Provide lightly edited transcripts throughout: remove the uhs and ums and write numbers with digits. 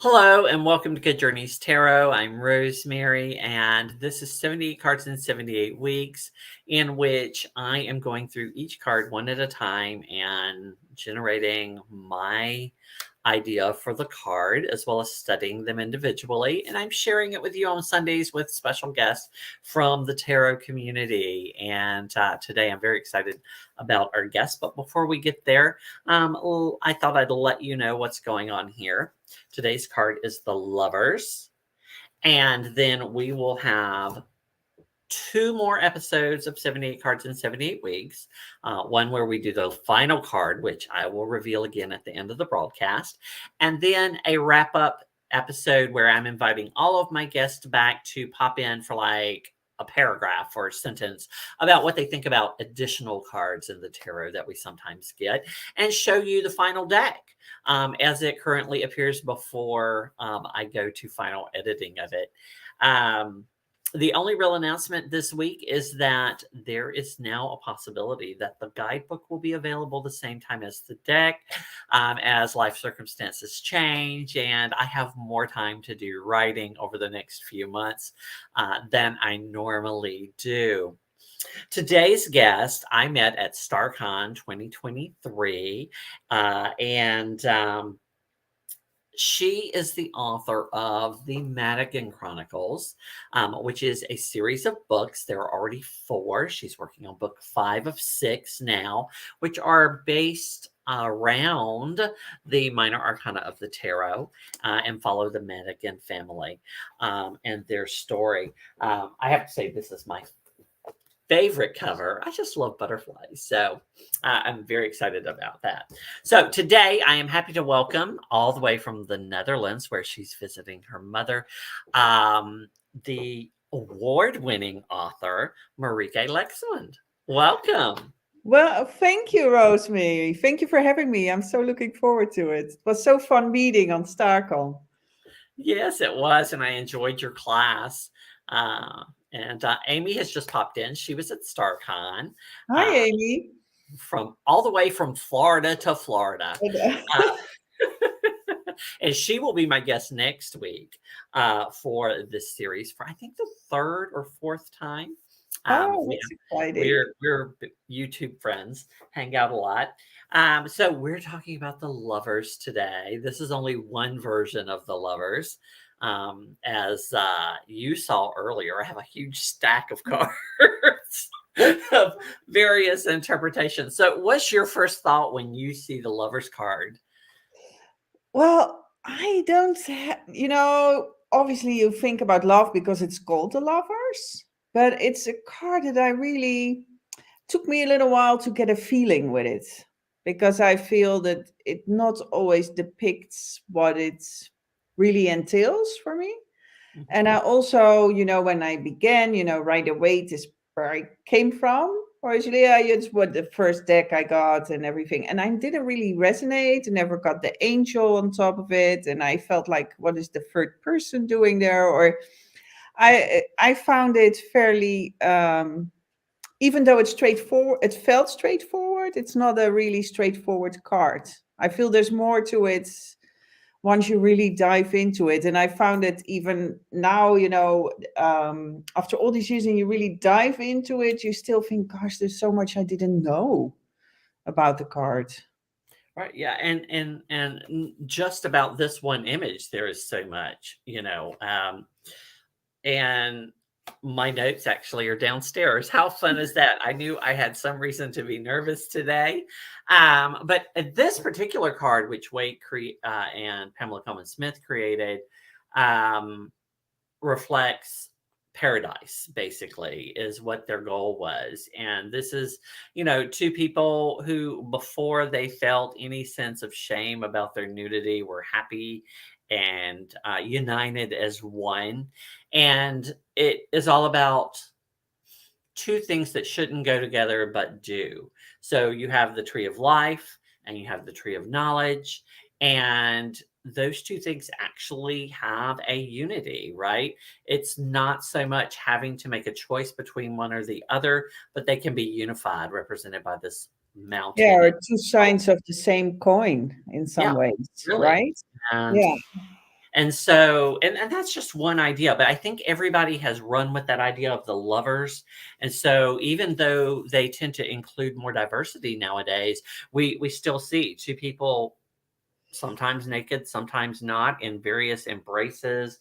Hello and welcome to Good Journeys Tarot. I'm Rosemary, and this is 78 cards in 78 weeks, in which I am going through each card one at a time and generating my idea for the card, as well as studying them individually. And I'm sharing it with you on Sundays with special guests from the tarot community. And today I'm very excited about our guests. But before we get there, I thought I'd let you know what's going on here. Today's card is the Lovers. And then we will have two more episodes of 78 cards in 78 weeks. One where we do the final card, which I will reveal again at the end of the broadcast. And then a wrap up episode where I'm inviting all of my guests back to pop in for like a paragraph or a sentence about what they think about additional cards in the tarot that we sometimes get, and show you the final deck as it currently appears before I go to final editing of it. The only real announcement this week is that there is now a possibility that the guidebook will be available the same time as the deck, as life circumstances change, and I have more time to do writing over the next few months than I normally do. Today's guest I met at StarCon 2023, and she is the author of the Madigan Chronicles, which is a series of books. There are already 4. She's working on book 5 of 6 now, which are based around the minor arcana of the tarot and follow the Madigan family and their story. I have to say, this is my favorite cover. I just love butterflies. So I'm very excited about that. So today I am happy to welcome, all the way from the Netherlands, where she's visiting her mother, the award-winning author, Marieke Lexmond. Welcome. Well, thank you, Rosemary. Thank you for having me. I'm so looking forward to it. It was so fun meeting on StarCon. Yes, it was. And I enjoyed your class. And Amy has just popped in. She was at StarCon. Hi, Amy. From all the way from Florida to Florida. And she will be my guest next week for this series for, I think, the 3rd or 4th time. That's exciting. We're YouTube friends, hang out a lot. So we're talking about the Lovers today. This is only one version of the Lovers. As you saw earlier, I have a huge stack of cards of various interpretations. So what's your first thought when you see the Lovers card? Well, I don't, obviously you think about love because it's called the Lovers, but it's a card that I really took me a little while to get a feeling with it, because I feel that it not always depicts what it really entails for me. And I also, when I began, right away, this where I came from. Originally, it's what the first deck I got and everything. And I didn't really resonate. I never got the angel on top of it. And I felt like, what is the third person doing there? Or I found it fairly, even though it's straightforward, it felt straightforward. It's not a really straightforward card. I feel there's more to it once you really dive into it. And I found it even now, after all these years and you really dive into it, you still think, gosh, there's so much I didn't know about the card. Right. Yeah. And just about this one image, there is so much, and my notes actually are downstairs. How fun is that? I knew I had some reason to be nervous today. But this particular card, which Wade and Pamela Coleman Smith created, reflects paradise, basically, is what their goal was. And this is, two people who, before they felt any sense of shame about their nudity, were happy and united as one. And it is all about two things that shouldn't go together but do. So you have the tree of life and you have the tree of knowledge, and those two things actually have a unity, right? It's not so much having to make a choice between one or the other, but they can be unified, represented by this mountain. Yeah, or two sides of the same coin in some ways, really. right? And, Yeah. And so, and that's just one idea, but I think everybody has run with that idea of the lovers. And so, even though they tend to include more diversity nowadays, we still see two people, sometimes naked, sometimes not, in various embraces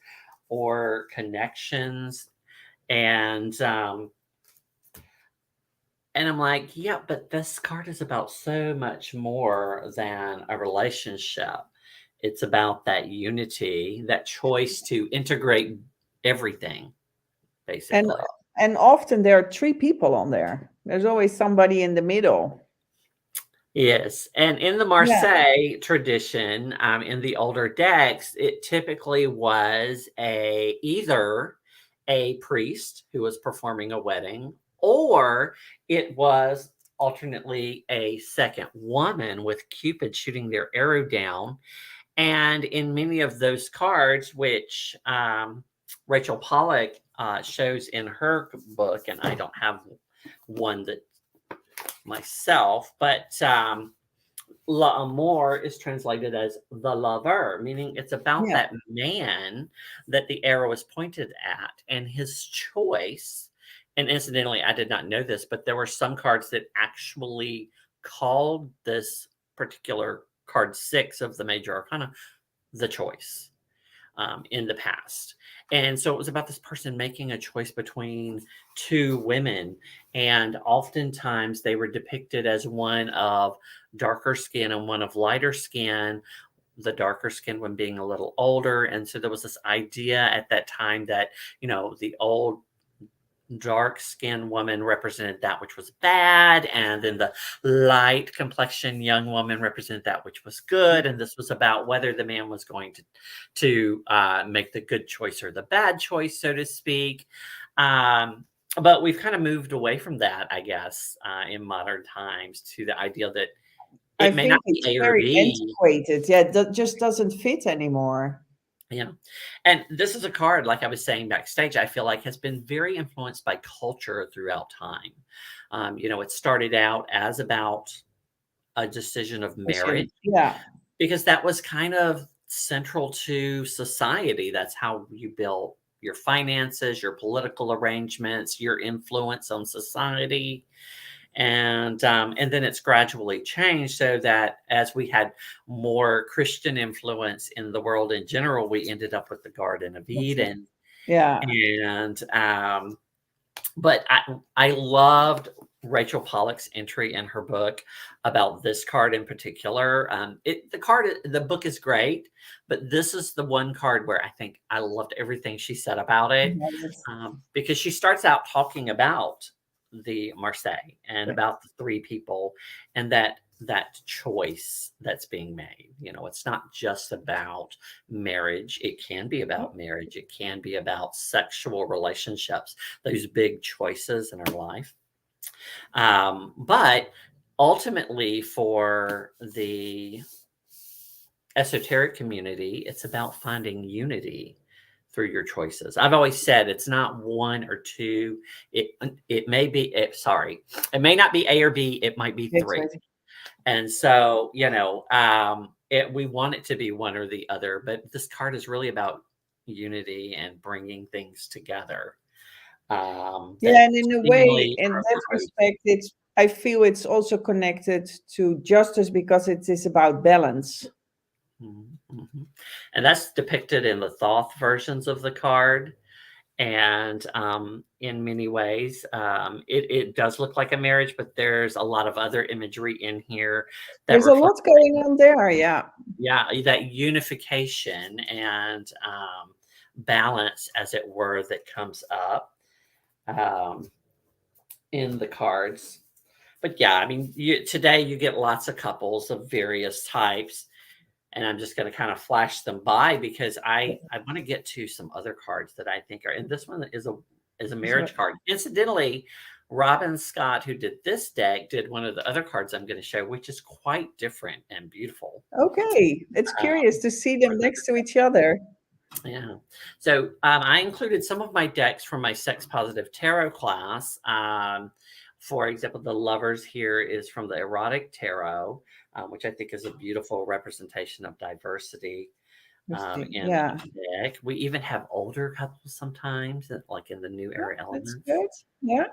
or connections. And and I'm like, yeah, but this card is about so much more than a relationship. It's about that unity, that choice to integrate everything, And basically. often there are three people on there. There's always somebody in the middle. Yes, and in the Yeah. Marseille tradition, in the older decks, it typically was a either a priest who was performing a wedding, or it was alternately a second woman with Cupid shooting their arrow down. And in many of those cards, which Rachel Pollack shows in her book, and I don't have one that myself, but L'Amour is translated as the lover, meaning it's about Yeah. that man that the arrow is pointed at and his choice. And incidentally, I did not know this, but there were some cards that actually called this particular card six of the major arcana the choice in the past. And so it was about this person making a choice between two women. And oftentimes they were depicted as one of darker skin and one of lighter skin, the darker skin one being a little older. And so there was this idea at that time that, the old dark skinned woman represented that which was bad, and then the light complexioned young woman represented that which was good. And this was about whether the man was going to make the good choice or the bad choice, so to speak. But we've kind of moved away from that, I guess, in modern times, to the idea that I it may not think be it's A or very B. antiquated. Yeah, that just doesn't fit anymore. Yeah. And this is a card, like I was saying backstage, I feel like has been very influenced by culture throughout time. It started out as about a decision of marriage Yeah. because that was kind of central to society. That's how you built your finances, your political arrangements, your influence on society. And then it's gradually changed so that as we had more Christian influence in the world in general, we ended up with the Garden of Eden. Yeah. And but I loved Rachel Pollack's entry in her book about this card in particular. The book is great, but this is the one card where I think I loved everything she said about it, Yes. because she starts out talking about the Marseille and about the three people and that choice that's being made. It's not just about marriage. It can be about marriage. It can be about sexual relationships, those big choices in our life. But ultimately, for the esoteric community, it's about finding unity through your choices. I've always said it's not one or two. It may be it may not be A or B. It might be That's three. right. And so, we want it to be one or the other, but this card is really about unity and bringing things together. Yeah, That and in a way, seemingly in are that opposed. respect, I feel it's also connected to justice because it is about balance. Mhm, mhm. And that's depicted in the Thoth versions of the card. And in many ways, it does look like a marriage, but there's a lot of other imagery in here that There's a reflect, lot going on there. Yeah. yeah, that unification and balance, as it were, that comes up um, in the cards. But yeah, I mean, today you get lots of couples of various types, and I'm just going to kind of flash them by because I want to get to some other cards that I think are. And this one is a So- marriage card. Incidentally, Robin Scott, who did this deck, did one of the other cards I'm going to show, which is quite different and beautiful. Okay, it's curious to see For them the next to each other. Yeah. So I included some of my decks from my sex positive tarot class. For example, the lovers here is from the erotic tarot, which I think is a beautiful representation of diversity. Interesting. in Yeah. the deck. We even have older couples sometimes, like in the new Oh, era that's elements. good. Yeah.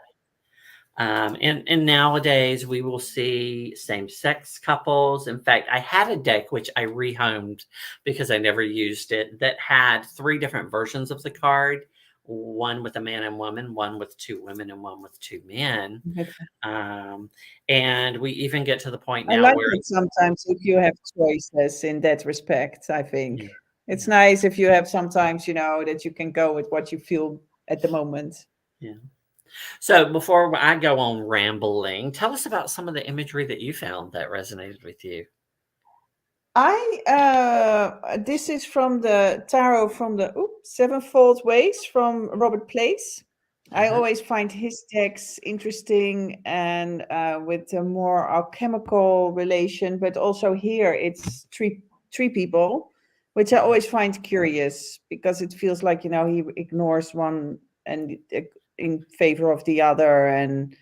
And nowadays we will see same-sex couples. In fact, I had a deck which I rehomed because I never used it that had three different versions of the card, one with a man and woman, one with two women, and one with two men. Um, and we even get to the point I now like where it sometimes if you have choices in that respect, I think. yeah, It's yeah, nice if you have sometimes, that you can go with what you feel at the moment. yeah. So before I go on rambling, tell us about some of the imagery that you found that resonated with you. This is from the tarot from the Sevenfold Ways from Robert Place. I Uh-huh. always find his texts interesting and with a more alchemical relation, but also here it's three people, which I Mhm. always find curious because it feels like he ignores one and in favor of the other, and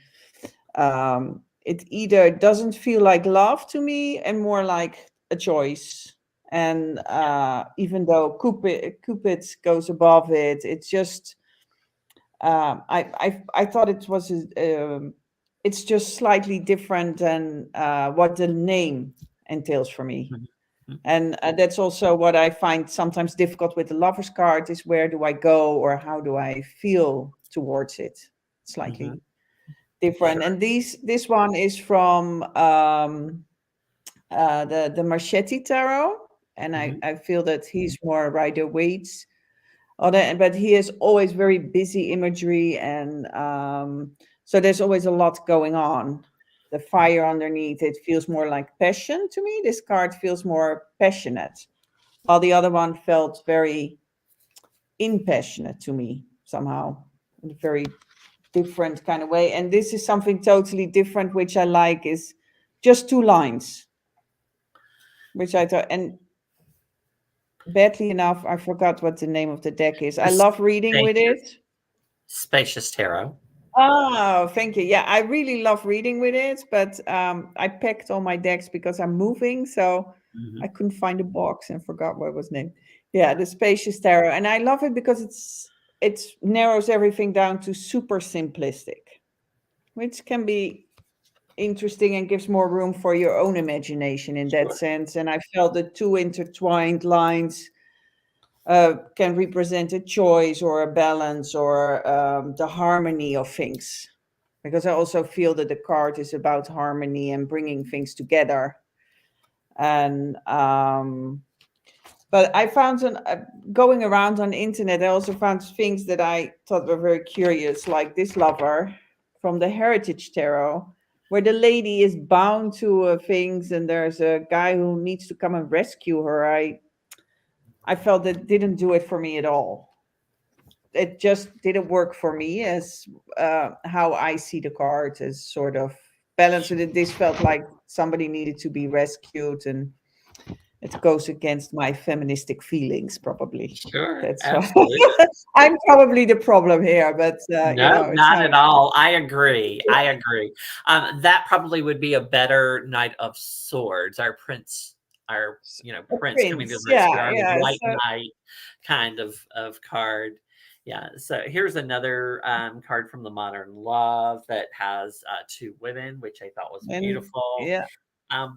it either doesn't feel like love to me and more like a choice. And even though Cupid goes above it, it's just I thought it was it's just slightly different than what the name entails for me. Mhm. And that's also what I find sometimes difficult with the lovers card is where do I go or how do I feel towards it? Mhm. Slightly different. Sure. And this one is from the Marchetti Tarot, and Mhm. I feel that he's more Rider Waite's. But he is always very busy imagery, and so there's always a lot going on. The fire underneath it feels more like passion to me. This card feels more passionate, while the other one felt very impassionate to me somehow, in a very different kind of way. And this is something totally different, which I like, is just two lines, which I thought, and badly enough, I forgot what the name of the deck is. I The love reading with it. spacious tarot. Oh, thank you. Yeah, I really love reading with it, but I packed all my decks because I'm moving, so I Mhm. couldn't find a box and forgot what it was named. Yeah, the Spacious Tarot, and I love it because it narrows everything down to super simplistic, which can be interesting and gives more room for your own imagination in that Sure. sense. And I felt the two intertwined lines can represent a choice or a balance or the harmony of things. Because I also feel that the card is about harmony and bringing things together. And but I found going around on the internet, I also found things that I thought were very curious, like this lover from the Heritage Tarot, where the lady is bound to things, and there's a guy who needs to come and rescue her. I felt that didn't do it for me at all. It just didn't work for me as how I see the card as sort of balanced. With it. This felt like somebody needed to be rescued, and it goes against my feministic feelings. Probably Sure. that's why Absolutely. I'm probably the problem here. But No, it's not how at it all. I agree. I agree. That probably would be a better Knight of Swords, our prince, our is. A prince coming to prince. rescue Yeah, our yeah. white So, knight kind of card. Yeah. So here's another card from the Modern Love that has two women, which I thought was and beautiful. yeah,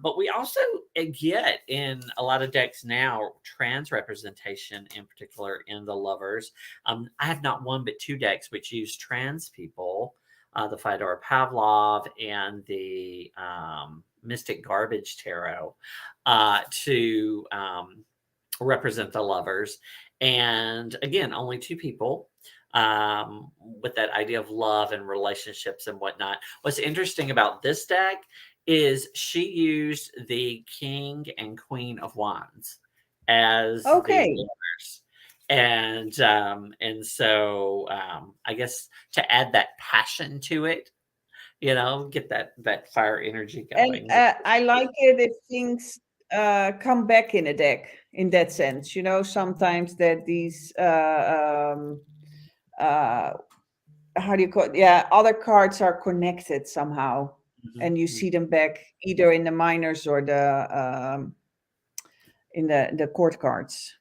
But we also get in a lot of decks now trans representation, in particular in the lovers. I have not one but two decks which use trans people, the Fyodor Pavlov and the Mystic Garbage Tarot, to represent the lovers. And again, only two people with that idea of love and relationships and whatnot. What's interesting about this deck is she used the King and Queen of Wands as the okay. lovers. And so I guess to add that passion to it, get that fire energy And going. I like it if things come back in a deck in that sense. Sometimes that these uh, how do you call it? Yeah, other cards are connected somehow, Mhm, and you mhm. see them back either in the minors or the in the court cards.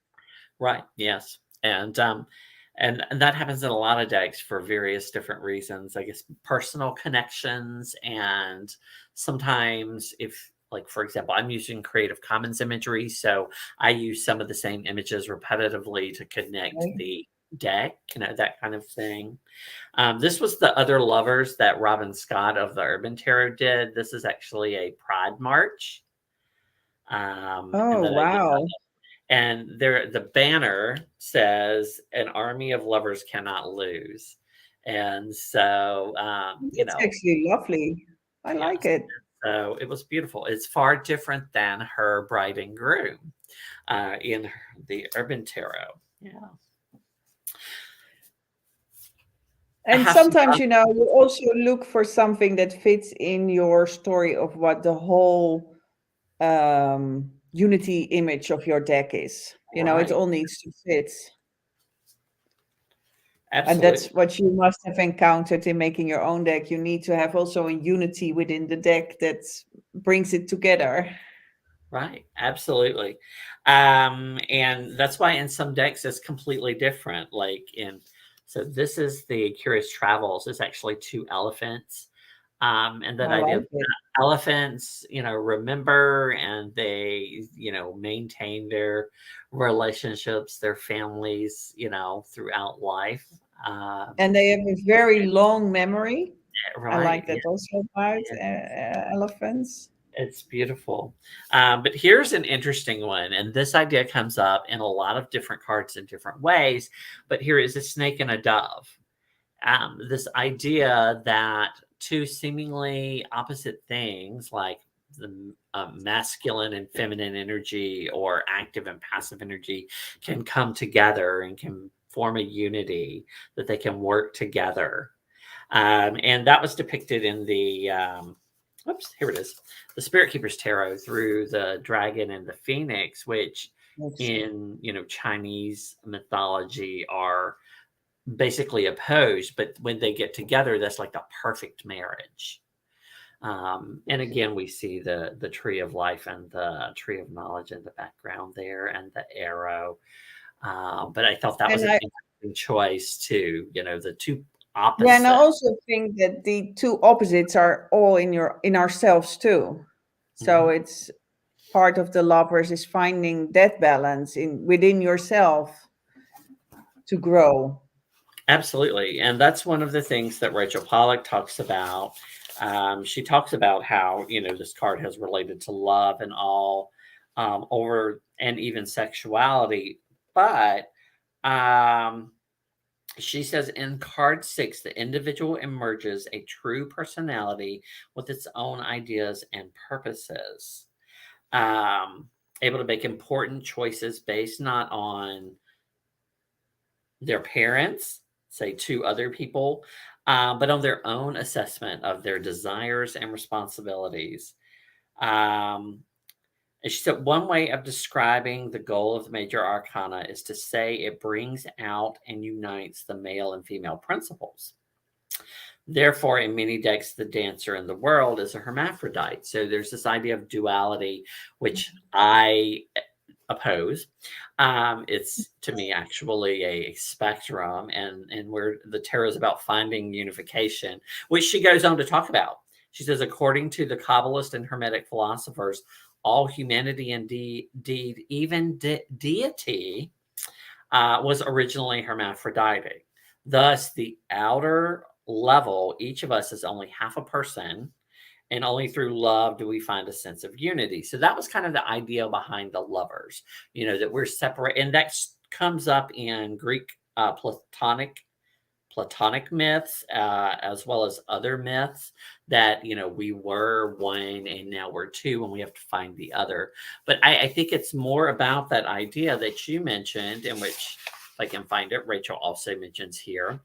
Right. Yes. And that happens in a lot of decks for various different reasons. I guess personal connections, and sometimes if, like, for example, I'm using Creative Commons imagery, so I use some of the same images repetitively to connect Right? the deck, that kind of thing. This was the Other Lovers that Robin Scott of the Urban Tarot did. This is actually a Pride March. And Oh, that I did, wow. and there the banner says, "An army of lovers cannot lose." And so, That's actually lovely. I like yes, it. so it was beautiful. It's far different than her bride and groom in the Urban Tarot. Yeah, I And have some sometimes, you also look for something that fits in your story of what the whole unity image of your deck is. It right, all needs to fit. And that's absolutely. what you must have encountered in making your own deck. You need to have also a unity within the deck that brings it together. Right, absolutely. And that's why in some decks it's completely different. So this is the Curious Travels. It's actually two elephants. And that I idea like of it. elephants, remember, and they, maintain their relationships, their families, throughout life. Um, And they have a very long memory. I right. like that also about elephants. It's beautiful. But here's an interesting one. And this idea comes up in a lot of different cards in different ways. But here is a snake and a dove. This idea that two seemingly opposite things, like the masculine and feminine energy, or active and passive energy, can come together and can form a unity, that they can work together. And that was depicted in oops, here it is, the Spirit Keeper's Tarot, through the dragon and the phoenix, which Yes. in Chinese mythology are basically opposed, but when they get together, that's like the perfect marriage. And again, we see the tree of life and the tree of knowledge in the background there, and the arrow. But I thought that was And an I interesting choice too. The two Yeah, and I opposite. also think that the two opposites are all in ourselves too. So Mhm. it's part of the lovers is finding that balance in within yourself to grow. Absolutely. And that's one of the things that Rachel Pollack talks about. She talks about how, this card has related to love and all, over, and even sexuality. But um, she says in card six, the individual emerges a true personality with its own ideas and purposes. Um, Able to make important choices based not on their parents, say to other people, but on their own assessment of their desires and responsibilities. Um, and she said one way of describing the goal of the major arcana is to say it brings out and unites the male and female principles. Therefore, in many decks, the dancer in the world is a hermaphrodite. So there's this idea of duality, which I oppose. It's, to me, actually a spectrum, and where the tarot is about finding unification, which she goes on to talk about. She says, according to the Kabbalist and Hermetic philosophers, all humanity, indeed, even deity, was originally hermaphroditic. Thus, the outer level, each of us is only half a person, and only through love do we find a sense of unity. So that was kind of the idea behind the lovers, that we're separate, and that comes up in Greek Platonic myths, as well as other myths, that we were one and now we're two and we have to find the other. But I think it's more about that idea that you mentioned, in which, if I can find it, Rachel also mentions here,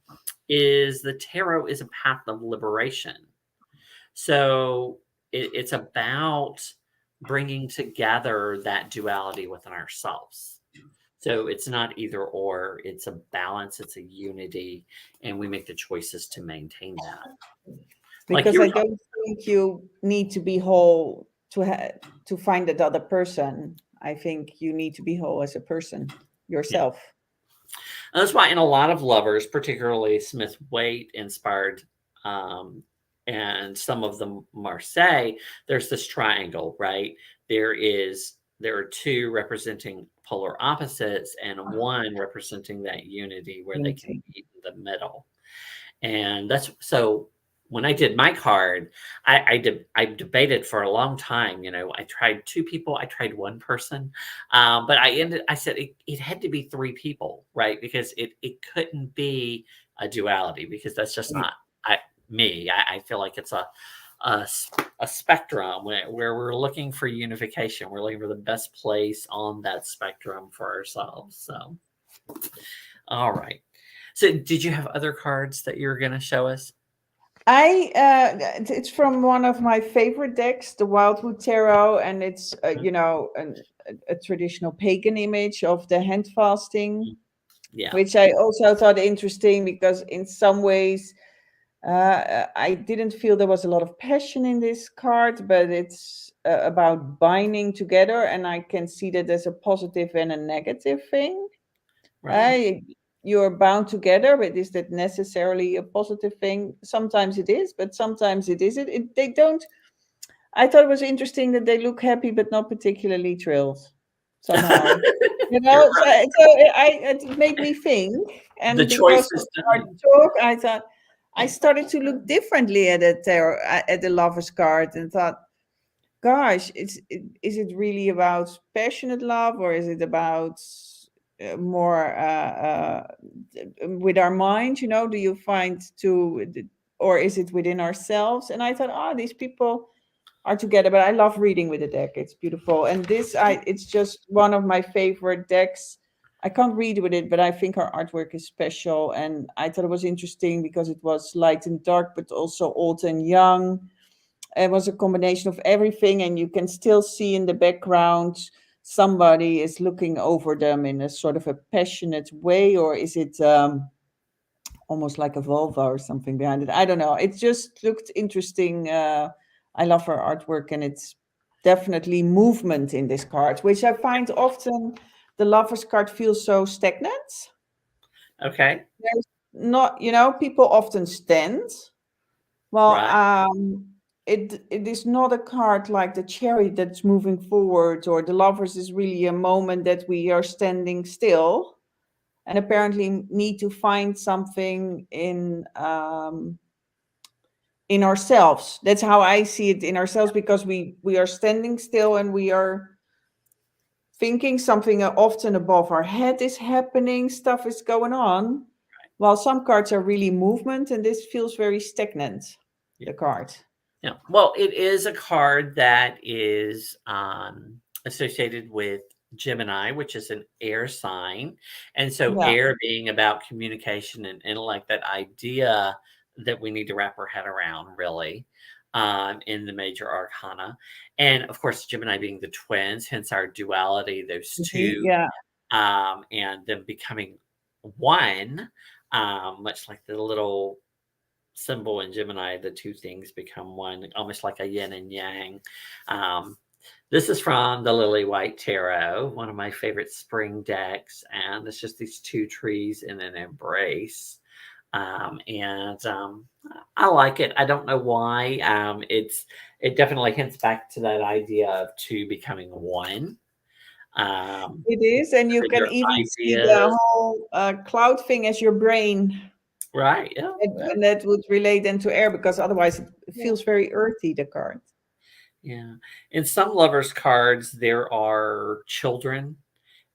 is the tarot is a path of liberation. So it's about bringing together that duality within ourselves. So it's not either or, it's a balance, it's a unity, and we make the choices to maintain that. Like Because you were I talking. don't think you need to be whole to find that other person. I think you need to be whole as a person. Yeah. yourself. And that's why in a lot of lovers, particularly Smith Waite inspired, um, and some of the Marseille, there's this triangle, right? There are two representing polar opposites and one representing that unity where they can Unity. meet in the middle. And that's so when I did my card, I debated for a long time. I tried two people, I tried one person, but I said it had to be three people, right? Because it couldn't be a duality because that's just not I me. I feel like it's a spectrum where we're looking for unification. We're looking for the best place on that spectrum for ourselves. So, all right. So, did you have other cards that you were going to show us? It's from one of my favorite decks, the Wildwood Tarot, and it's a traditional pagan image of the hand fasting, Yeah, which I also thought interesting because in some ways I didn't feel there was a lot of passion in this card, but it's about binding together, and I can see that there's a positive and a negative thing. right. Uh, you're bound together, but is that necessarily a positive thing? Sometimes it is, but sometimes it isn't. They don't. I thought it was interesting that they look happy, but not particularly thrilled somehow. You're It made me think, the and choice because of is our done. talk, I thought I started to look differently at it there at the lovers card, and thought, gosh, is it really about passionate love, or is it about more with our mind? Do you find or is it within ourselves? And I thought, these people are together. But I love reading with a deck. It's beautiful, and it's just one of my favorite decks. I can't read with it, but I think her artwork is special, and I thought it was interesting because it was light and dark, but also old and young. It was a combination of everything, and you can still see in the background somebody is looking over them in a sort of a passionate way, or is it almost like a vulva or something behind it? I don't know. It just looked interesting. I love her artwork, and it's definitely movement in this card, which I find often the lovers card feels so stagnant. Okay, There's not, people often stand. Well, right. it is not a card like the chariot that's moving forward, or the lovers is really a moment that we are standing still and apparently need to find something in ourselves. That's how I see it, in ourselves, because we are standing still and we are thinking something often above our head is happening, stuff is going on. While some cards are really movement, and this feels very stagnant, Yeah. the card. Yeah. Well, it is a card that is associated with Gemini, which is an air sign. And so, Yeah. air being about communication and intellect, that idea that we need to wrap our head around, really, in the major arcana. And of course, Gemini being the twins, hence our duality, those Mhm. two, Yeah. and them becoming one, much like the little symbol in Gemini, the two things become one, almost like a yin and yang. Um, this is from the Lily White Tarot, one of my favorite spring decks, and it's just these two trees in an embrace. And I like it. I don't know why. It definitely hints back to that idea of two becoming one. Um, It is, and you for can your even see the ideas, whole cloud thing as your brain, right? Yeah, yeah. and that would relate then to air, because otherwise it Yeah. feels very earthy, the card. Yeah. In some lovers cards, there are children,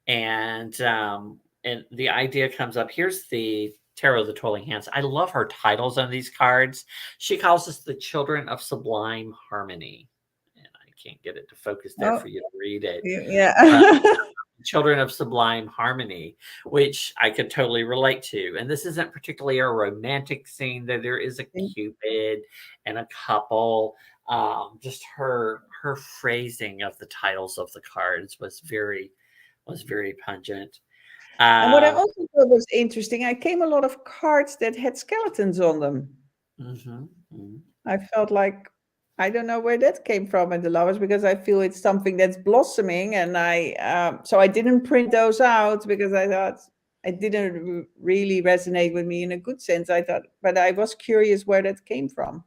and the idea comes up. Here's the Tarot of the Toiling Hands. I love her titles on these cards. She calls us the children of sublime harmony. And I can't get it to focus there Oh, for you to read it. yeah. But children of sublime harmony, which I could totally relate to. And this isn't particularly a romantic scene, though there is a Cupid and a couple. Just her phrasing of the titles of the cards was very pungent. And what I Um, also thought was interesting, I came a lot of cards that had skeletons on them. mhm, mhm. I felt like, I don't know where that came from in the lovers because I feel it's something that's blossoming, and so I didn't print those out because I thought it didn't really resonate with me in a good sense. I thought, but I was curious where that came from.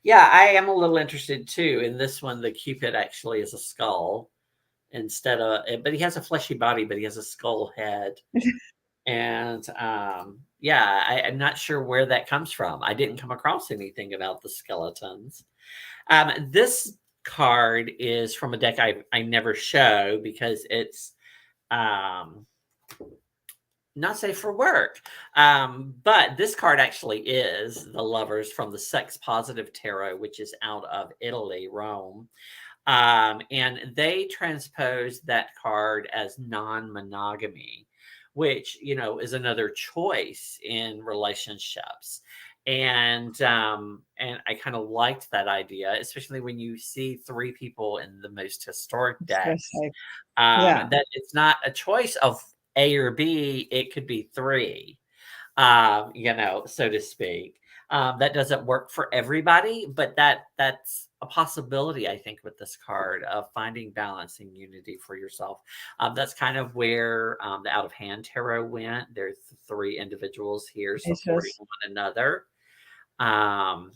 Yeah, I am a little interested too. In this one, the Cupid actually is a skull instead of, but he has a fleshy body, but he has a skull head. And yeah, I'm not sure where that comes from. I didn't come across anything about the skeletons. This card is from a deck I never show because it's um, not safe for work. But this card actually is the Lovers from the Sex Positive Tarot, which is out of Italy, Rome. And they transpose that card as non-monogamy, which is another choice in relationships. And I kind of liked that idea, especially when you see three people in the most historic It's just decks. like, yeah, That it's not a choice of A or B; it could be three, so to speak. That doesn't work for everybody, but that's a possibility, I think, with this card of finding balance and unity for yourself. That's kind of where the out of hand tarot went. There's three individuals here it's supporting just, one another. Um,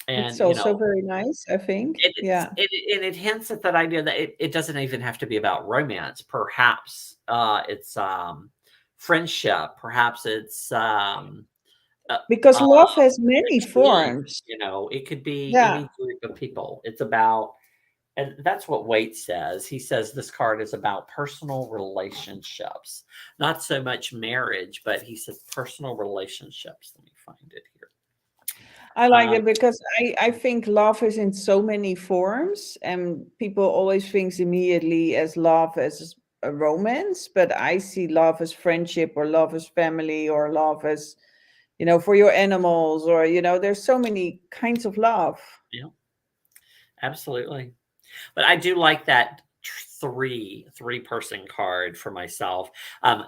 it's and also very nice, I think. Yeah, it hints at that idea that it doesn't even have to be about romance. Perhaps it's friendship. Perhaps it's uh, because uh, love has many dream. forms. It could be Yeah, any group of people. It's about, and that's what Waite says. He says this card is about personal relationships, not so much marriage, but he says personal relationships. Let me find it here. I like Um, it because I think love is in so many forms, and people always thinks immediately as love as a romance, but I see love as friendship or love as family or love as, for your animals, or, there's so many kinds of love. yeah, absolutely. But I do like that three person card for myself.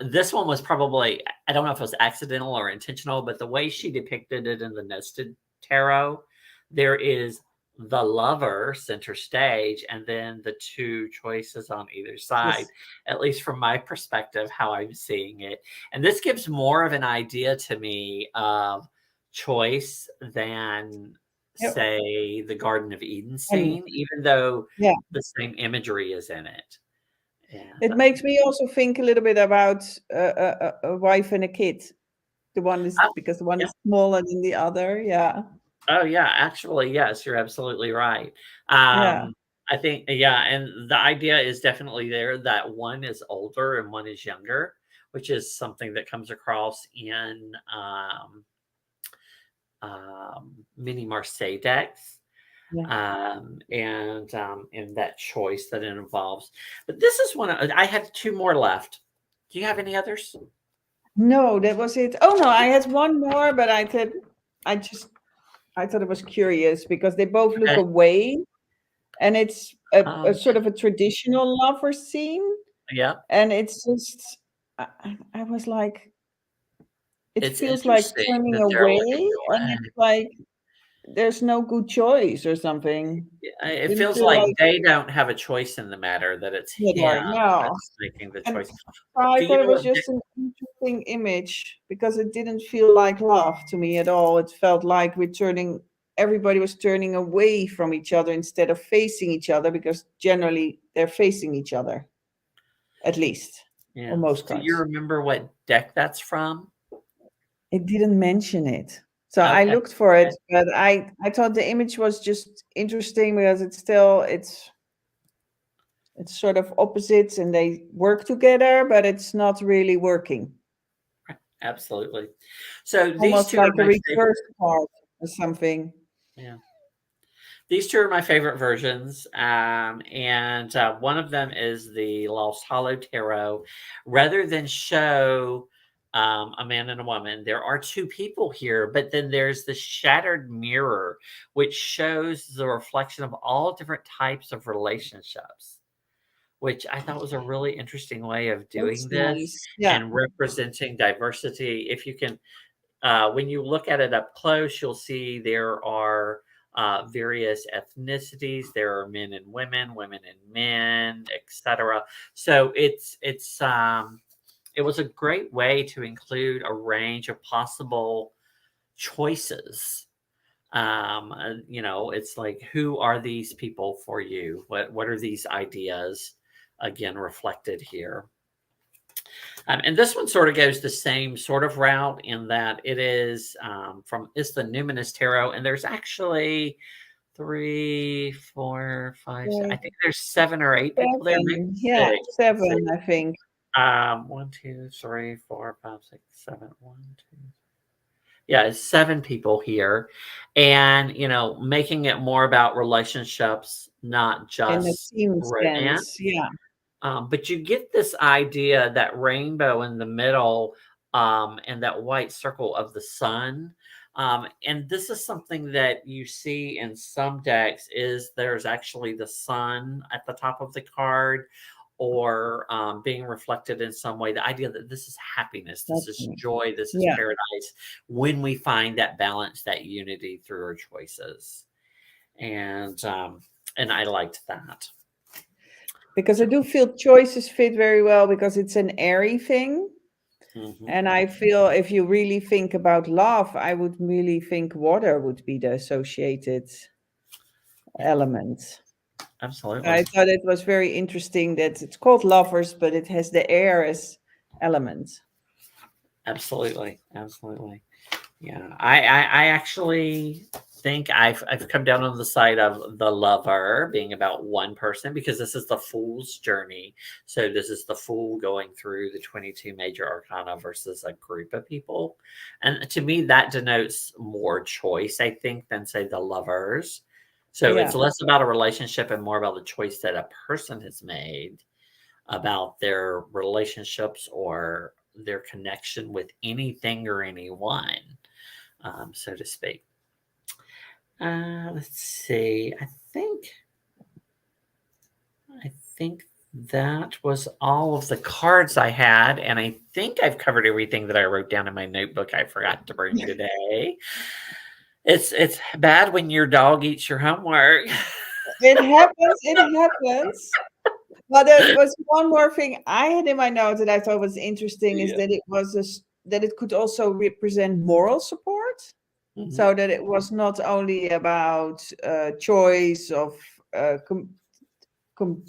This one was probably, I don't know if it was accidental or intentional, but the way she depicted it in the nested tarot, there is the lover center stage and then the two choices on either side, Yes. at least from my perspective, how I'm seeing it. And this gives more of an idea to me of choice than, Yep. say, the Garden of Eden And scene, even though yeah, the same imagery is in it. And it makes me also think a little bit about a wife and a kid. The one is oh, because the one yeah. is smaller than the other. Yeah. Oh, yeah, actually, yes, you're absolutely right. Yeah. I think, yeah, and the idea is definitely there that one is older and one is younger, which is something that comes across in many Marseille decks. Yeah. And that choice that it involves. But this is one I have two more left. Do you have any others? No, that was it. Oh no, I had one more, but I just I thought it was curious because they both look Okay. away, and it's a Um, sort of a traditional lover scene, yeah, and it's just I was like, it it's feels like interesting turning that they're away, looking and away. it's like there's no good choice or something. Yeah, it Didn't feels feel like like they don't have a choice in the matter, that it's him it. No. that's making the And choice. I Do you thought it know was what just an interesting image because it didn't feel like love to me at all. It felt like everybody was turning away from each other instead of facing each other because generally they're facing each other, at least yeah. on most Do you cards. remember what deck that's from? It didn't mention it. So I Okay. looked for it, Okay. but I thought the image was just interesting because it's sort of opposites and they work together, but it's not really working. Absolutely. So these Almost two are like a my favorite. reverse card or something. Yeah. These two are my favorite versions, and one of them is the Lost Hollow Tarot. Rather than show a man and a woman, there are two people here, but then there's the shattered mirror, which shows the reflection of all different types of relationships, which I thought was a really interesting way of That's doing this nice. Yeah. and representing diversity. If you can when you look at it up close, you'll see there are various ethnicities. There are men and women, women and men, etc. So it was a great way to include a range of possible choices. It's like, who are these people for you? What are these ideas? Again, reflected here. And this one sort of goes the same sort of route in that it is it's the Numinous Tarot, and there's actually three, four, five, I Like think there's 7 or 8 people there, maybe seven. Yeah, six. Let's see. seven, I think. One, two, three, four, five, six, seven. One, two. Yeah, it's 7 people here, and making it more about relationships, not In a just team romance. sense. Yeah, But you get this idea that rainbow in the middle, and that white circle of the sun. And this is something that you see in some decks is there's actually the sun at the top of the card, or being reflected in some way. The idea that this is happiness, this is definitely. joy, this is Yeah, paradise when we find that balance, that unity through our choices. And I liked that. because I So, do feel choices fit very well because it's an airy thing. mhm, And I feel if you really think about love, I would really think water would be the associated yeah, element. absolutely. I thought it was very interesting that it's called lovers, but it has the air as element. Absolutely, absolutely. Yeah, I actually think I've come down on the side of the lover being about one person, because this is the fool's journey. So this is the fool going through the 22 major arcana versus a group of people, and to me that denotes more choice, I think, than say the lovers. So it's Yeah, less about a relationship and more about the choice that a person has made about their relationships or their connection with anything or anyone, so to speak. Let's see. I think that was all of the cards I had, and I think I've covered everything that I wrote down in my notebook I forgot to bring today. It's bad when your dog eats your homework. it happens. It happens. But there was one more thing I had in my notes that I thought was interesting is Yeah. that that it could also represent moral support. Mhm. So that it was not only about choice of uh, com- com-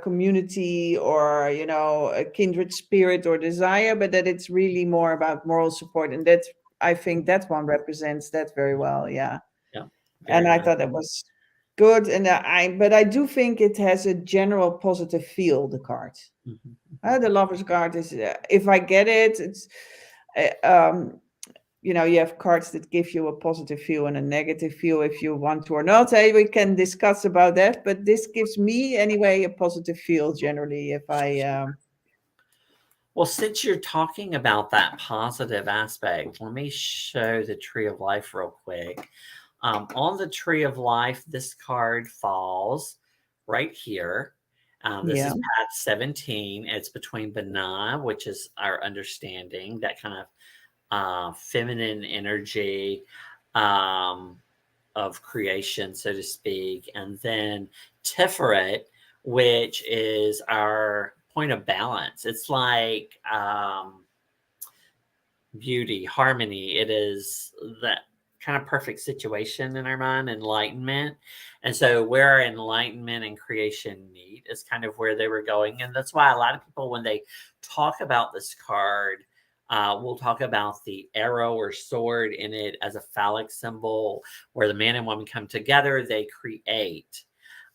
community or a kindred spirit or desire, but that it's really more about moral support, and that's I think that one represents that very well. Yeah, Yeah, and very I much. thought that was good, and but I do think it has a general positive feel. The card, Mhm, mhm. the Lover's card is if I get it, it's. Uh, um, you have cards that give you a positive feel and a negative feel if you want to or not. We can discuss about that, but this gives me anyway a positive feel generally if I Well, since you're talking about that positive aspect, let me show the Tree of Life real quick. On the Tree of Life, this card falls right here. This yeah, is path 17. It's between Bana, which is our understanding, that kind of feminine energy, um, of creation, so to speak, and then Tiferet, which is our point of balance. It's like beauty, harmony. It is that kind of perfect situation in our mind, enlightenment. And so, where enlightenment and creation meet is kind of where they were going. And that's why a lot of people, when they talk about this card, we'll talk about the arrow or sword in it as a phallic symbol, where the man and woman come together, they create.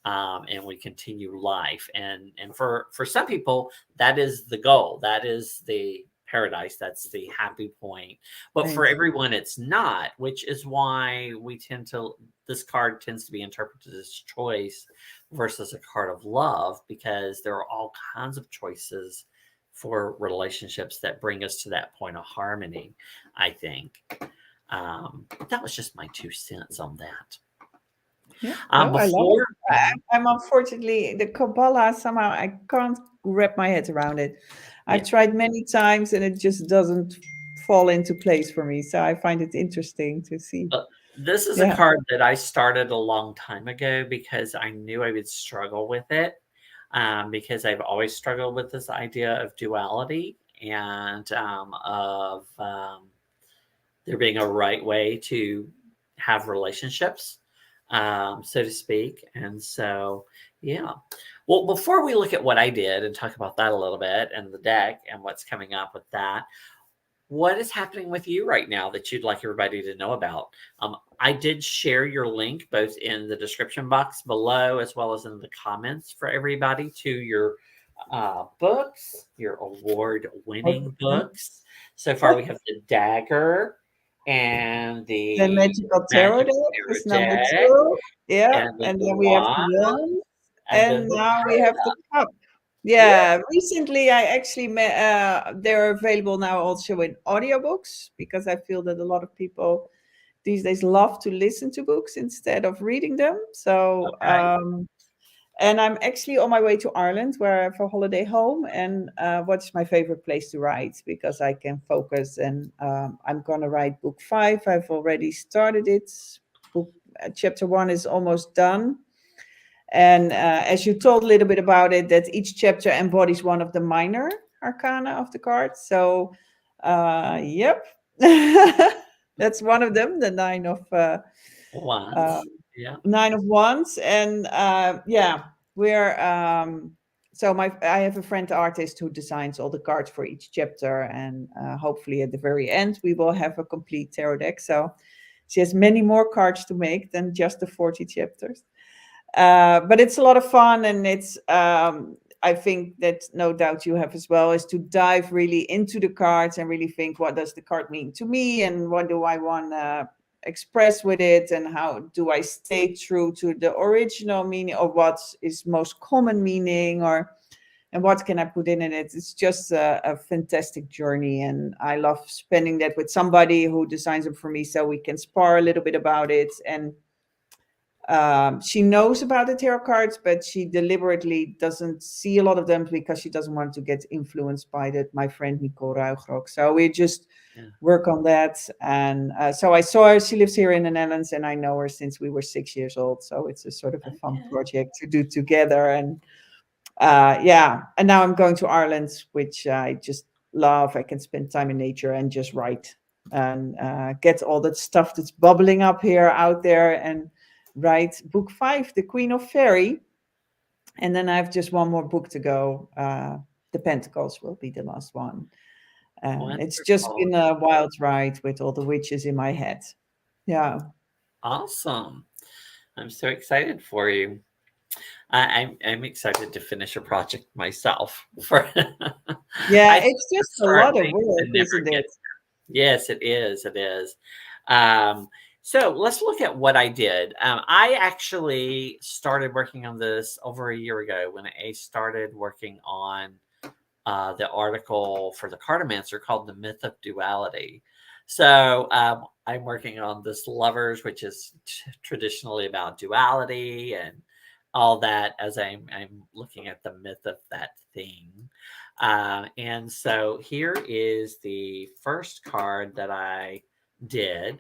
And we continue life, and for some people that is the goal, that is the paradise, that's the happy point. But for right, everyone it's not, which is why we tend to this card tends to be interpreted as choice versus a card of love, because there are all kinds of choices for relationships that bring us to that point of harmony, I think. But that was just my 2 cents on that. yeah, no, I love it. Before I'm unfortunately the Kabbalah somehow I can't wrap my head around it. I've Yeah. tried many times and it just doesn't fall into place for me, so I find it interesting to see. This is a Yeah. card that I started a long time ago because I knew I would struggle with it, because I've always struggled with this idea of duality and of there being a right way to have relationships, so to speak. And so, yeah. Well, before we look at what I did and talk about that a little bit and the deck and what's coming up with that, what is happening with you right now that you'd like everybody to know about? I did share your link both in the description box below as well as in the comments for everybody to your books, your award winning Okay. books. So far, we have the Dagger and The the Magical Tarot Magic deck Tarot is number deck two. Yeah. and then And the then we have the Wand Wand. and And then the now we have the Cup. yeah. Yeah. Recently, I actually met, they're available now also in audiobooks because I feel that a lot of people these days love to listen to books instead of reading them. So, Okay. and I'm actually on my way to Ireland where I have a holiday home. And what's my favorite place to write because I can focus. And I'm going to write book 5. I've already started it. Book chapter 1 is almost done. And as you told a little bit about it, that each chapter embodies one of the minor arcana of the cards. So, yep, that's one of them, the uh, Wands. Yeah. 9 of Wands. And yeah, we're so my I have a friend artist who designs all the cards for each chapter, and hopefully at the very end we will have a complete tarot deck. So she has many more cards to make than just the 40 chapters. But it's a lot of fun, and it's I think that no doubt you have as well, is to dive really into the cards and really think, what does the card mean to me, and what do I want to express with it, and how do I stay true to the original meaning, or what is most common meaning, or and what can I put in it. It's just a fantastic journey, and I love spending that with somebody who designs them for me, so we can spar a little bit about it. And she knows about the tarot cards, but she deliberately doesn't see a lot of them because she doesn't want to get influenced by that. My friend Nicole Ruigrok. So we just Yeah. work on that. And so I saw her. She lives here in the Netherlands, and I know her since we were 6 years old. So it's a sort of a fun Okay. project to do together. And yeah, and now I'm going to Ireland, which I just love. I can spend time in nature and just write and get all that stuff that's bubbling up here out there and write book 5, The Queen of Fairy. And then I have just one more book to go. The Pentacles will be the last one. And it's just Wonderful. been a wild ride with all the witches in my head. Yeah. Awesome. I'm so excited for you. I'm excited to finish a project myself. For Yeah, I think it's to just a start lot of things work, and never isn't get. it? Yes, it is. It is. Um, so let's look at what I did. I actually started working on this over a year ago when I started working on the article for the Cartomancer called "The Myth of Duality." So I'm working on this lovers, which is traditionally about duality and all that. As I'm looking at the myth of that thing, and so here is the first card that I did.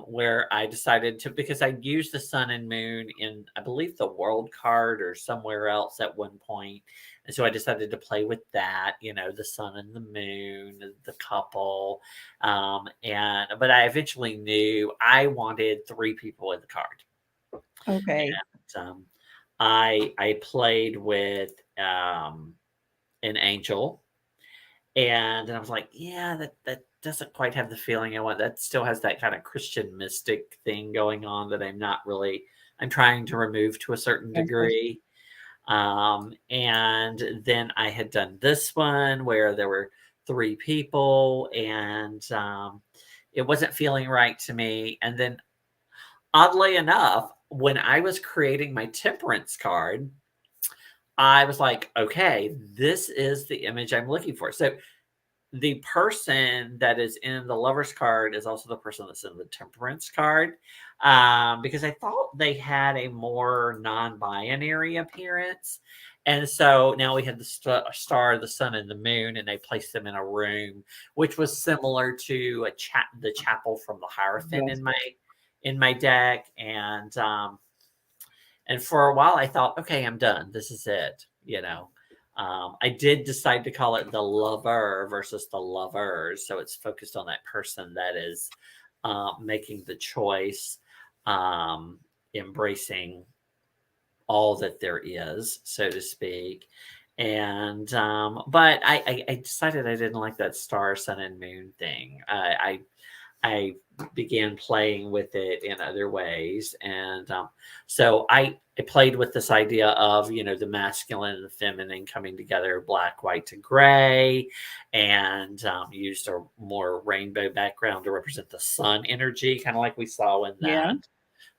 Where I decided to, because I used the sun and moon in, I believe, the world card or somewhere else at one point, and so I decided to play with that, the sun and the moon, the couple. And but I eventually knew I wanted three people in the card. Okay. And I played with an angel, and I was like, yeah, that doesn't quite have the feeling I want. That still has that kind of Christian mystic thing going on that I'm trying to remove to a certain Okay. degree. And then I had done this one where there were three people, and it wasn't feeling right to me. And then, oddly enough, when I was creating my temperance card, I was like, okay, this is the image I'm looking for. So the person that is in the lover's card is also the person that's in the temperance card, because I thought they had a more non-binary appearance. And so now we had the star, the sun, and the moon, and they placed them in a room, which was similar to the chapel from the Hierophant Yes. in my deck, and for a while I thought, okay, I'm done. This is it. I did decide to call it the lover versus the lovers, so it's focused on that person that is making the choice, embracing all that there is, so to speak. And but I decided I didn't like that star, sun, and moon thing. I began playing with it in other ways, and so I played with this idea of the masculine and the feminine coming together, black, white to gray, and used a more rainbow background to represent the sun energy, kind of like we saw in Yeah,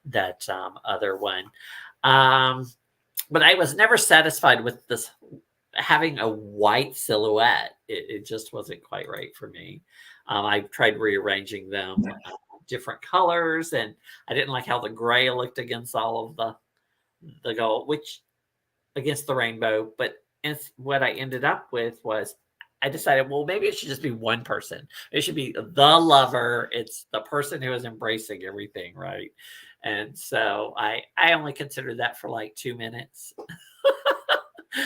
that other one. Um, but I was never satisfied with this having a white silhouette. It just wasn't quite right for me. I tried rearranging them different colors, and I didn't like how the gray looked against all of the gold, which against the rainbow. But what I ended up with was I decided, well, maybe it should just be one person. It should be the lover. It's the person who is embracing everything, right? And so I only considered that for like 2 minutes.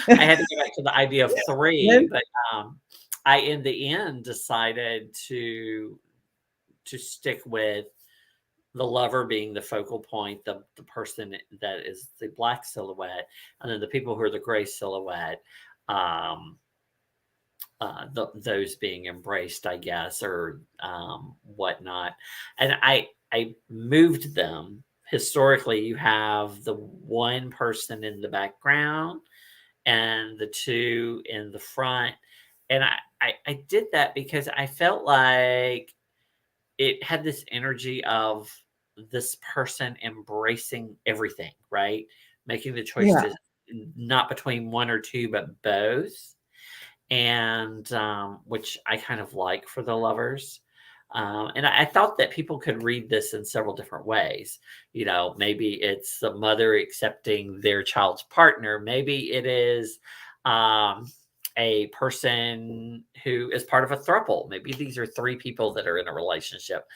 I had to go back to the idea of three, but I in the end decided to stick with the lover being the focal point, the person that is the black silhouette, and then the people who are the gray silhouette, um, those being embraced, I guess, or whatnot. And I moved them. Historically, you have the one person in the background and the two in the front. And I did that because I felt like it had this energy of this person embracing everything, right? Making the choice yeah, to not between one or two, but both. And which I kind of like for the lovers. And I thought that people could read this in several different ways. Maybe it's the mother accepting their child's partner. Maybe it is a person who is part of a throuple. Maybe these are three people that are in a relationship.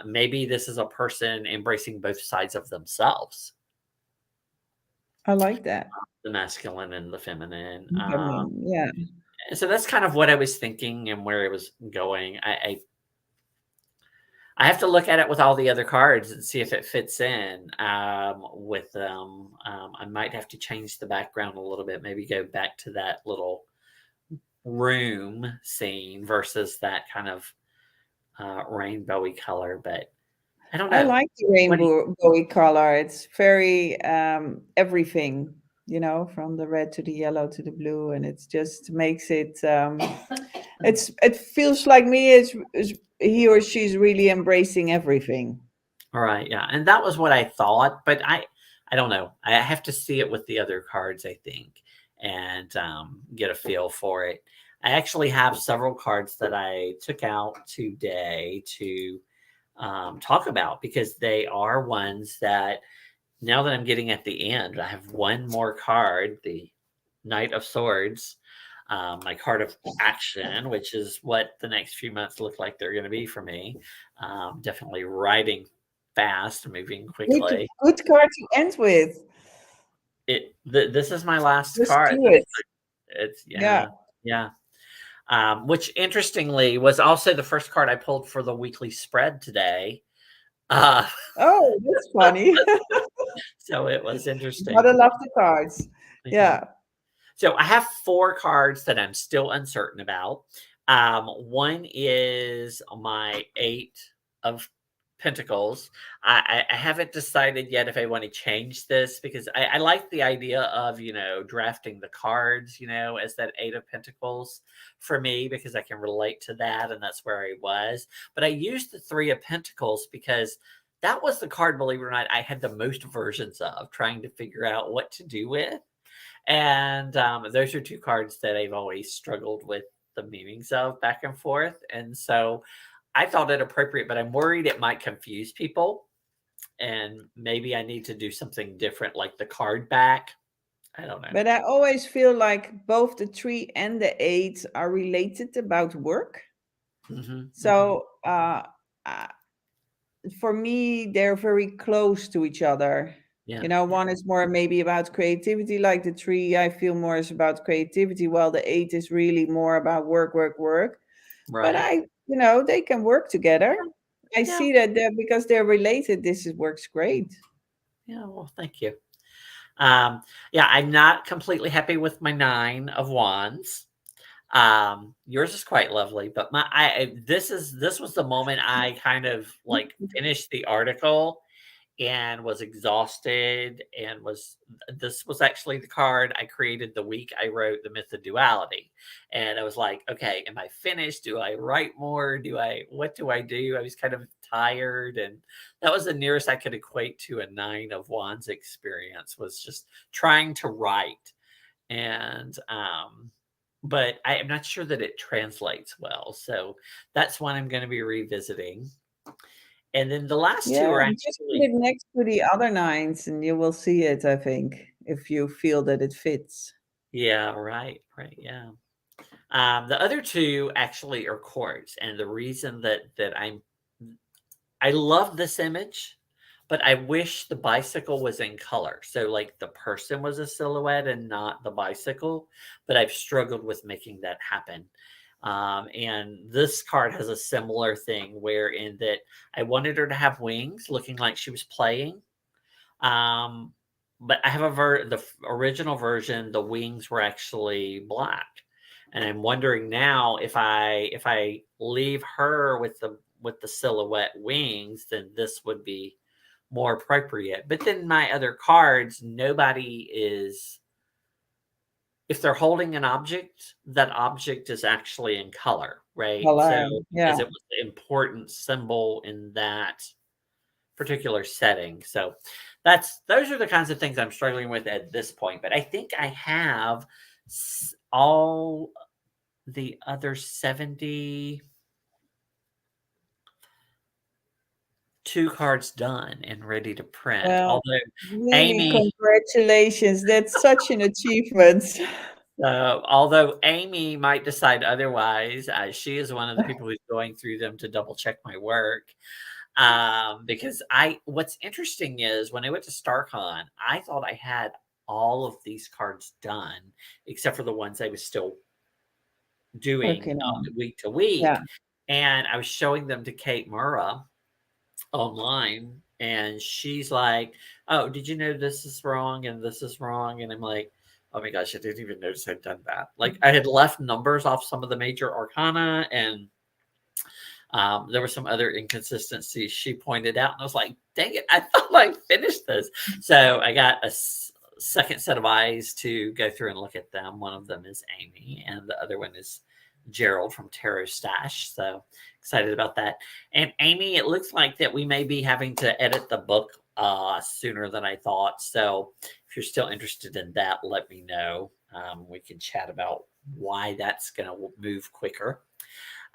Maybe this is a person embracing both sides of themselves, I like that. the masculine and the feminine. I mean, yeah, So that's kind of what I was thinking and where it was going. I have to look at it with all the other cards and see if it fits in with them. I might have to change the background a little bit, maybe go back to that little room scene versus that kind of rainbowy color. But I don't I know. like the What do you, rainbowy color. It's very everything, from the red to the yellow to the blue, and it just makes it. It feels like me is he or she's really embracing everything. all right, yeah, and that was what I thought, but I don't know. I have to see it with the other cards, I think, and get a feel for it. I actually have several cards that I took out today to talk about because they are ones that now that I'm getting at the end, I have one more card, the Knight of Swords, my card of action, which is what the next few months look like they're going to be for me. Definitely riding fast, moving Good, quickly. good card to end with. This is my last Just card. do it. It's Yeah. yeah. Which interestingly was also the first card I pulled for the weekly spread today. Uh, Oh, that's funny. so it was interesting. Gotta love the cards. Yeah. Yeah. So I have four cards that I'm still uncertain about. One is my Eight of Pentacles. I haven't decided yet if I want to change this because I like the idea of, drafting the cards, as that Eight of Pentacles for me because I can relate to that and that's where I was. But I used the Three of Pentacles because that was the card, believe it or not, I had the most versions of trying to figure out what to do with. And those are two cards that I've always struggled with the meanings of back and forth. And so I thought it appropriate, but I'm worried it might confuse people. And maybe I need to do something different, like the card back. I don't know. But I always feel like both the 3 and the 8 are related about work. Hmm, hmm. So, uh, for me, they're very close to each other. Yeah. You know, Yeah. one is more maybe about creativity, like the three, I feel more is about creativity, while the eight is really more about work, work, work. But Right. I, you know, they can work together. I Yeah. see that because they're related, works great. Yeah. Well, thank you. Um, yeah, I'm not completely happy with my 9 of wands. Yours is quite lovely, but this was the moment I kind of like finished the article and was exhausted and was this was actually the card I created the week I wrote The Myth of Duality. And I was like, okay, am I finished? Do I write more? What do I do? I was kind of tired. And that was the nearest I could equate to a 9 of wands experience, was just trying to write. And but I am not sure that it translates well. So that's one I'm going to be revisiting. And then the last two Yeah, are just put actually, it next to the other nines and you will see it, I think, if you feel that it fits. yeah, right, right, yeah. The other two actually are quartz, and the reason I love this image, but I wish the bicycle was in color. So like the person was a silhouette and not the bicycle, but I've struggled with making that happen. And this card has a similar thing where in that I wanted her to have wings looking like she was playing. Um, but I have original version, the wings were actually black. And I'm wondering now if I leave her with the silhouette wings, then this would be more appropriate. But then my other cards, nobody is, if they're holding an object, that object is actually in color, right? So Hello. Yeah. because it was the important symbol in that particular setting. So those are the kinds of things I'm struggling with at this point. But I think I have all the other 72 cards done and ready to print. Well, Although really, Amy, congratulations. That's such an achievement. although Amy might decide otherwise, she is one of the people who's going through them to double check my work. Because what's interesting is when I went to StarCon, I thought I had all of these cards done, except for the ones I was still doing Working on. week to week. Yeah. And I was showing them to Kate Murrah online, and she's like, "Oh, did you know this is wrong and this is wrong?" And I'm like, "Oh my gosh, I didn't even notice I'd done that." Like I had left numbers off some of the major arcana, and there were some other inconsistencies she pointed out, and I was like, "Dang it! I thought I finished this." So I got a second set of eyes to go through and look at them. One of them is Amy, and the other one is Gerald from Tarot Stash. So excited about that. And Amy, it looks like that we may be having to edit the book sooner than I thought. So if you're still interested in that, let me know. We can chat about why that's going to move quicker.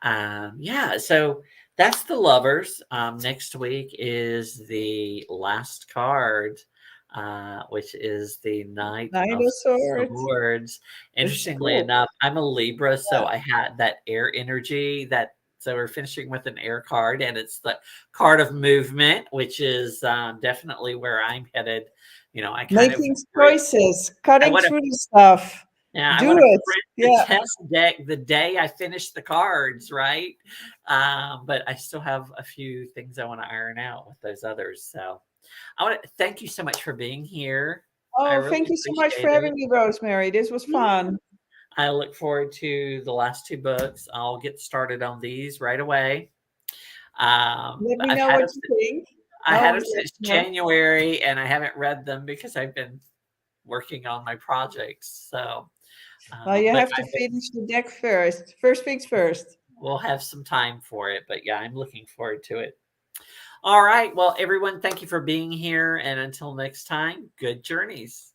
Yeah, so that's the lovers. Next week is the last card, which is the Knight Nine of of Swords. Swords. That's Interestingly cool. enough, I'm a Libra, so Yeah. I had that air energy that. So we're finishing with an air card, and it's the card of movement, which is definitely where I'm headed. You know, I kind of Making choices, I cutting want to through the stuff. yeah, I Do want to it. print the Yeah. test deck the day I finish the cards, right? But I still have a few things I want to iron out with those others. So I want to thank you so much for being here. I Oh, really thank you so much for appreciate it. having me, Rosemary. This was Yeah. fun. I look forward to the last two books. I'll get started on these right away. Let me I've know had what them. you think. I had Always them let since me know. January, and I haven't read them because I've been working on my projects. So, Well, you but have to finish the deck first. First things first. we'll have some time for it. But yeah, I'm looking forward to it. All right. Well, everyone, thank you for being here. And until next time, good journeys.